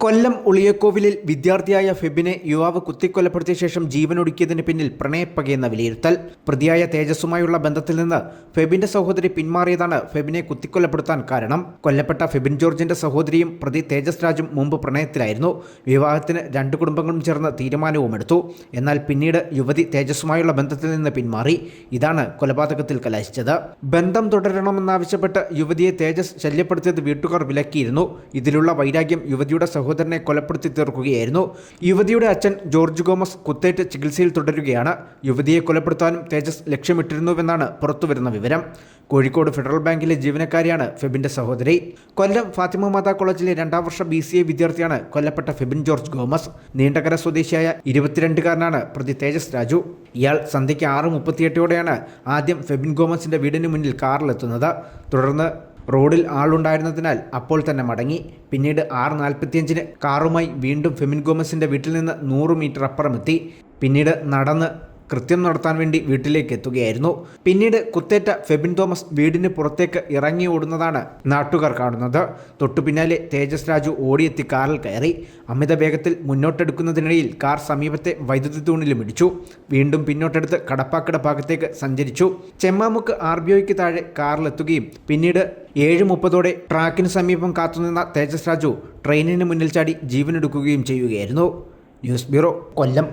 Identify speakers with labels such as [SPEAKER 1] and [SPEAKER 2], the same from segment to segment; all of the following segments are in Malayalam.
[SPEAKER 1] കൊല്ലം ഉളിയക്കോവിലിൽ വിദ്യാർത്ഥിയായ ഫെബിനെ യുവാവ് കുത്തിക്കൊലപ്പെടുത്തിയ ശേഷം ജീവനൊടുക്കിയതിന് പിന്നിൽ പ്രണയപ്പകയെന്ന വിലയിരുത്തൽ. പ്രതിയായ തേജസ്സുമായുള്ള ബന്ധത്തിൽ നിന്ന് ഫെബിന്റെ സഹോദരി പിന്മാറിയതാണ് ഫെബിനെ കുത്തിക്കൊലപ്പെടുത്താൻ കാരണം. കൊല്ലപ്പെട്ട ഫെബിൻ ജോർജിന്റെ സഹോദരിയും പ്രതി തേജസ് രാജും മുമ്പ് പ്രണയത്തിലായിരുന്നു. വിവാഹത്തിന് രണ്ട് കുടുംബങ്ങളും ചേർന്ന് തീരുമാനവുമെടുത്തു. എന്നാൽ പിന്നീട് യുവതി തേജസ്സുമായുള്ള ബന്ധത്തിൽ നിന്ന് പിന്മാറി. ഇതാണ് കൊലപാതകത്തിൽ കലാശിച്ചത്. ബന്ധം തുടരണമെന്നാവശ്യപ്പെട്ട് യുവതിയെ തേജസ് ശല്യപ്പെടുത്തിയത് വീട്ടുകാർ വിലക്കിയിരുന്നു. ഇതിലുള്ള വൈരാഗ്യം യുവതിയുടെ സഹോദരനെ കൊലപ്പെടുത്തി തീർക്കുകയായിരുന്നു. യുവതിയുടെ അച്ഛൻ ജോർജ് ഗോമസ് കുത്തേറ്റ് ചികിത്സയിൽ തുടരുകയാണ്. യുവതിയെ കൊലപ്പെടുത്താനും തേജസ് ലക്ഷ്യമിട്ടിരുന്നുവെന്നാണ് പുറത്തുവരുന്ന വിവരം. കോഴിക്കോട് ഫെഡറൽ ബാങ്കിലെ ജീവനക്കാരിയാണ് ഫെബിന്റെ സഹോദരി. കൊല്ലം ഫാത്തിമ മാതാ കോളേജിലെ 2ാം വർഷ BCA വിദ്യാർത്ഥിയാണ് കൊല്ലപ്പെട്ട ഫെബിൻ ജോർജ് ഗോമസ്. നീണ്ടകര സ്വദേശിയായ 22-കാരനാണ് പ്രതി തേജസ് രാജു. ഇയാൾ സന്ധ്യയ്ക്ക് 6:38ഓടെയാണ് ആദ്യം ഫെബിൻ ഗോമസിന്റെ വീടിന് മുന്നിൽ കാറിലെത്തുന്നത്. തുടർന്ന് റോഡിൽ ആളുണ്ടായിരുന്നതിനാൽ അപ്പോൾ തന്നെ മടങ്ങി. പിന്നീട് 6:45-ന് കാറുമായി വീണ്ടും ഫെബിൻ ഗോമസിന്റെ വീട്ടിൽ നിന്ന് 100 മീറ്റർ അപ്പുറമെത്തി. പിന്നീട് നടന്ന് കൃത്യം നടത്താൻ വേണ്ടി വീട്ടിലേക്ക് എത്തുകയായിരുന്നു. പിന്നീട് കുത്തേറ്റ ഫെബിൻ തോമസ് വീടിന് പുറത്തേക്ക് ഇറങ്ങി ഓടുന്നതാണ് നാട്ടുകാർ കാണുന്നത്. തൊട്ടു പിന്നാലെ തേജസ് രാജു ഓടിയെത്തി കാറിൽ കയറി. അമിത വേഗത്തിൽ മുന്നോട്ടെടുക്കുന്നതിനിടയിൽ കാർ സമീപത്തെ വൈദ്യുതി തൂണിലും ഇടിച്ചു. വീണ്ടും പിന്നോട്ടെടുത്ത് കടപ്പാക്കട ഭാഗത്തേക്ക് സഞ്ചരിച്ചു. ചെമ്മാമുക്ക് RBOയ്ക്ക് താഴെ കാറിലെത്തുകയും പിന്നീട് 7:30ഓടെ ട്രാക്കിന് സമീപം കാത്തുനിന്ന തേജസ് രാജു ട്രെയിനിന് മുന്നിൽ ചാടി ജീവനെടുക്കുകയും ചെയ്യുകയായിരുന്നു. ന്യൂസ് ബ്യൂറോ, കൊല്ലം.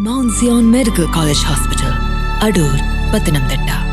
[SPEAKER 2] Mount Zion Medical College Hospital, Adur, Pathanamthitta.